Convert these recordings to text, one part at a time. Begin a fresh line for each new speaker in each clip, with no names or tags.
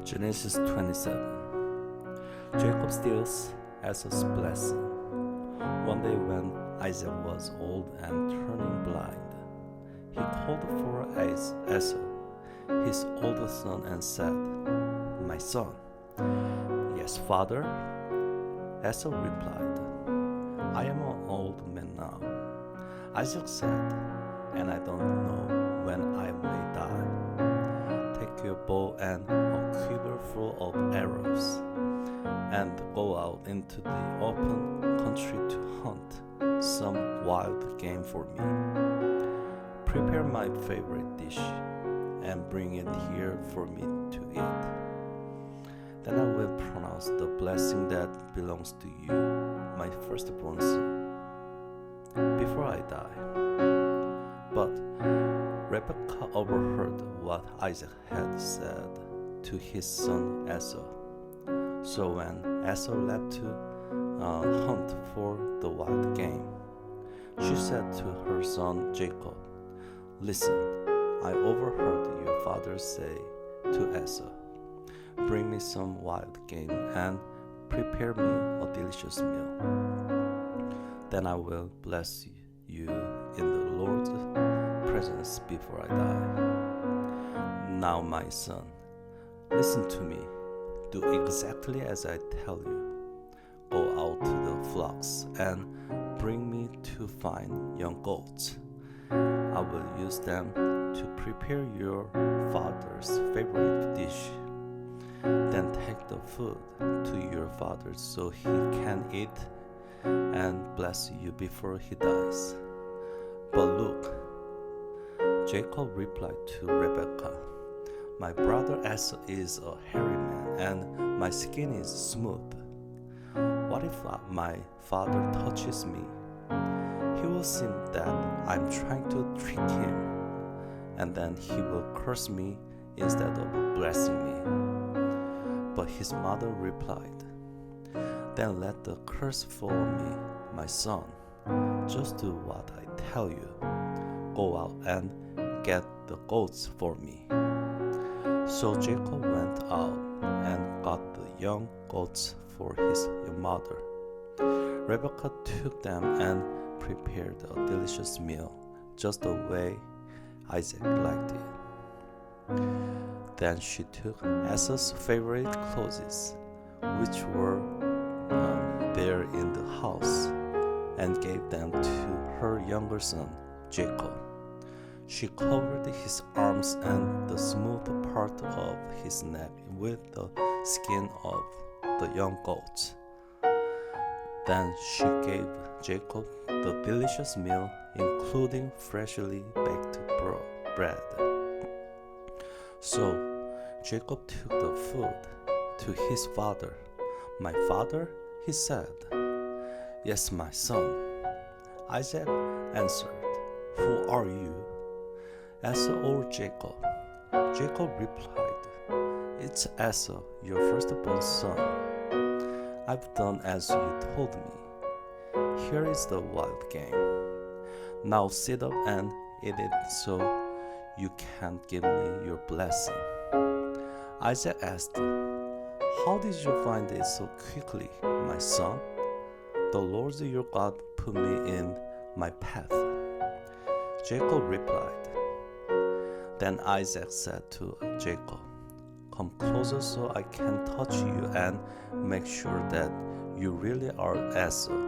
Genesis 27. Jacob steals Esau's blessing. One day when Isaac was old and turning blind, he called for Esau, his oldest son, and said, "My son." "Yes, father." Esau replied, "I am an old man now." Isaac said, "And I don't know when I may die. Take your bow and a quiver full of arrows, and go out into the open country to hunt some wild game for me. Prepare my favorite dish and bring it here for me to eat. Then I will pronounce the blessing that belongs to you, my firstborn son, before I die." But Rebekah overheard what Isaac had said to his son Esau. So when Esau left to hunt for the wild game, she said to her son Jacob, "Listen, I overheard your father say to Esau, 'Bring me some wild game and prepare me a delicious meal. Then I will bless you in the Lord's presence before I die. Now, my son, listen to me. Do exactly as I tell you. Go out to the flocks and bring me 2 fine young goats. I will use them to prepare your father's favorite dish. Then take the food to your father so he can eat and bless you before he dies.' But look," Jacob replied to Rebekah, "My brother Esau is a hairy man, and my skin is smooth. What if my father touches me? He will see that I'm trying to trick him, and then he will curse me instead of blessing me." But his mother replied, "Then let the curse follow me, my son. Just do what I tell you. Go out and get the goats for me." So Jacob went out and got the young goats for his mother. Rebekah took them and prepared a delicious meal, just the way Isaac liked it. Then she took Esau's favorite clothes, which were there in the house, and gave them to her younger son, Jacob. She covered his arms and the smooth part of his neck with the skin of the young goats. Then she gave Jacob the delicious meal, including freshly baked bread. So Jacob took the food to his father. "My father," he said. "Yes, my son." Isaac answered, "Who are you, Esau or Jacob?" Jacob replied, "It's Esau, your firstborn son. I've done as you told me. Here is the wild game. Now sit up and eat it so you can give me your blessing." Isaac asked, "How did you find it so quickly, my son?" "The Lord your God put me in my path," Jacob replied. Then Isaac said to Jacob, "Come closer so I can touch you and make sure that you really are Esau."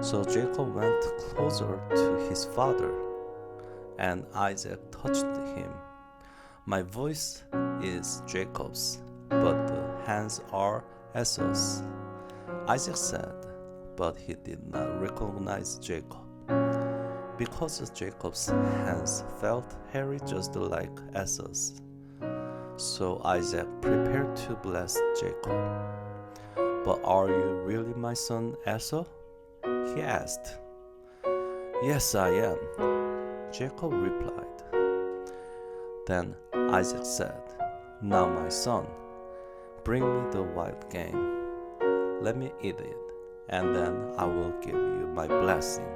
So Jacob went closer to his father, and Isaac touched him. "My voice is Jacob's, but the hands are Esau's," Isaac said, but he did not recognize Jacob, because Jacob's hands felt hairy just like Esau's. So Isaac prepared to bless Jacob. "But are you really my son Esau?" he asked. "Yes, I am," Jacob replied. Then Isaac said, "Now, my son, bring me the wild game. Let me eat it, and then I will give you my blessing."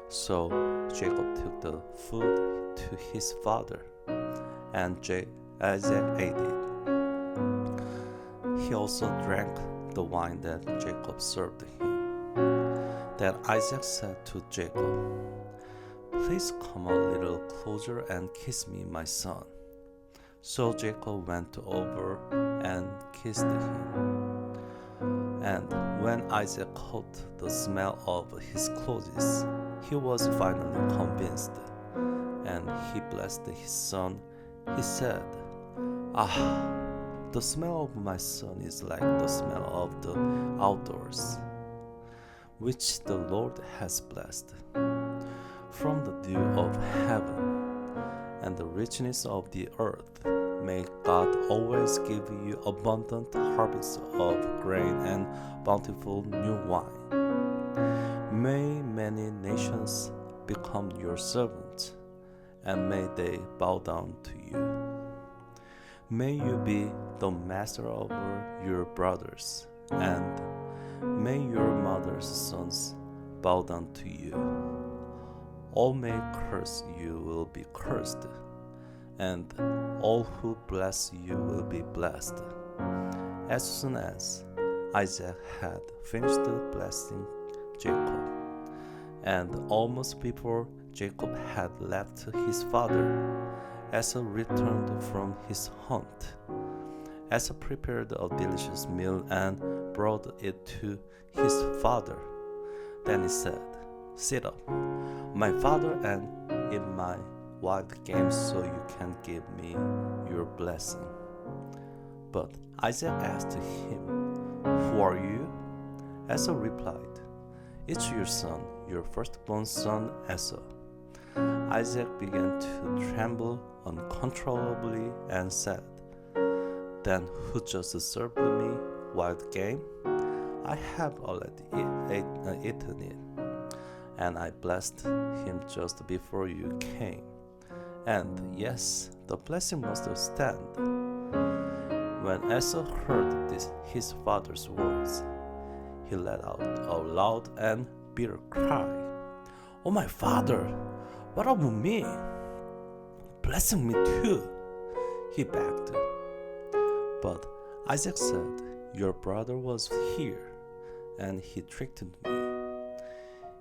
So Jacob took the food to his father, and Isaac ate it. he also drank the wine that Jacob served him. Then Isaac said to Jacob, "Please come a little closer and kiss me, my son." So Jacob went over and kissed him. And when Isaac caught the smell of his clothes, he was finally convinced, and he blessed his son. He said, "Ah, the smell of my son is like the smell of the outdoors, which the Lord has blessed. From the dew of heaven and the richness of the earth, may God always give you abundant harvests of grain and bountiful new wine. May many nations become your servants, and may they bow down to you. May you be the master over your brothers, and may your mother's sons bow down to you. All may curse you will be cursed, and all who bless you will be blessed." As soon as Isaac had finished blessing Jacob, and almost before Jacob had left his father, Esau returned from his hunt. Esau prepared a delicious meal and brought it to his father. Then he said, "Sit up, my father, and eat my wild game so you can give me your blessing." But Isaac asked him, "Who are you?" Esau replied, "It's your son, your firstborn son Esau." Isaac began to tremble uncontrollably and said, "Then who just served me wild game? I have already eaten it, and I blessed him just before you came. And yes, the blessing must stand." When Esau heard his father's words, he let out a loud and bitter cry. "Oh, my father, what about me? Blessing me too," he begged. But Isaac said, "Your brother was here, and he tricked me.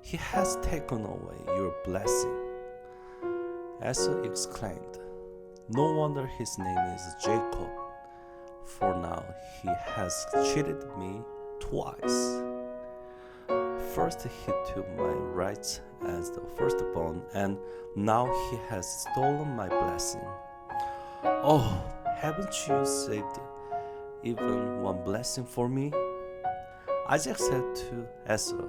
He has taken away your blessing." Esau exclaimed, "No wonder his name is Jacob, for now he has cheated me twice. First he took my rights as the firstborn, and now he has stolen my blessing. Oh, haven't you saved even one blessing for me?" Isaac said to Esau,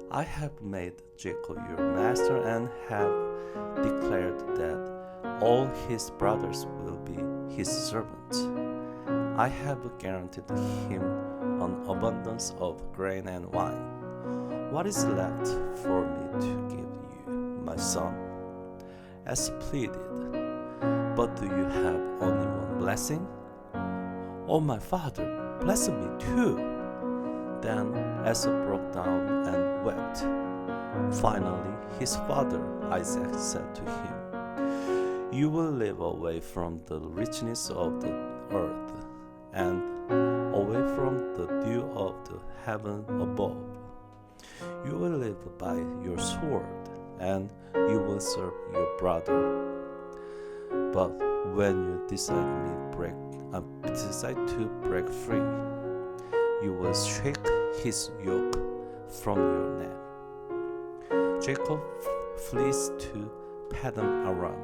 "I have made Jacob your master and have declared that all his brothers will be his servants. I have guaranteed him an abundance of grain and wine. What is left for me to give you, my son?" Esau pleaded, "But do you have only one blessing?" "Oh, my father, bless me too." Then Esau broke down and wept. Finally, his father Isaac said to him, "You will live away from the richness of the earth and away from the dew of the heaven above. You will live by your sword, and you will serve your brother. But when you decide to break free, you will shake his yoke from your neck." Jacob flees to Paddan Aram.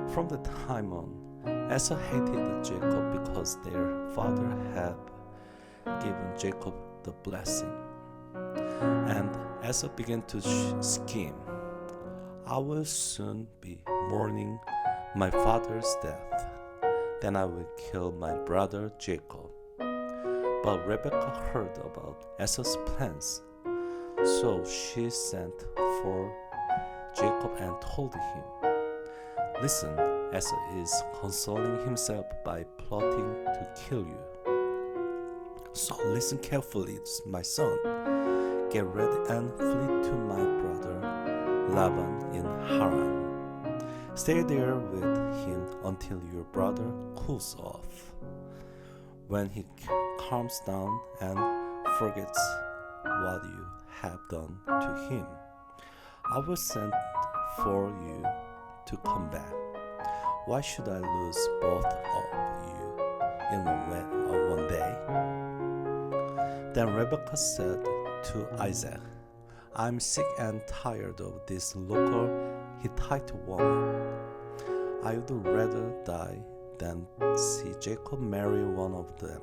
From the time on, Esau hated Jacob because their father had given Jacob the blessing. And Esau began to scheme, "I will soon be mourning my father's death. Then I will kill my brother Jacob." But Rebekah heard about Esau's plans, so she sent for Jacob and told him, "Listen, Esau is consoling himself by plotting to kill you. So listen carefully, my son. Get ready and flee to my brother Laban in Haran. Stay there with him until your brother cools off. when he calms down and forgets what you have done to him, I will send for you to come back. Why should I lose both of you in one day? Then Rebekah said to Isaac, I'm sick and tired of this local Hittite woman. I would rather die than see Jacob marry one of them.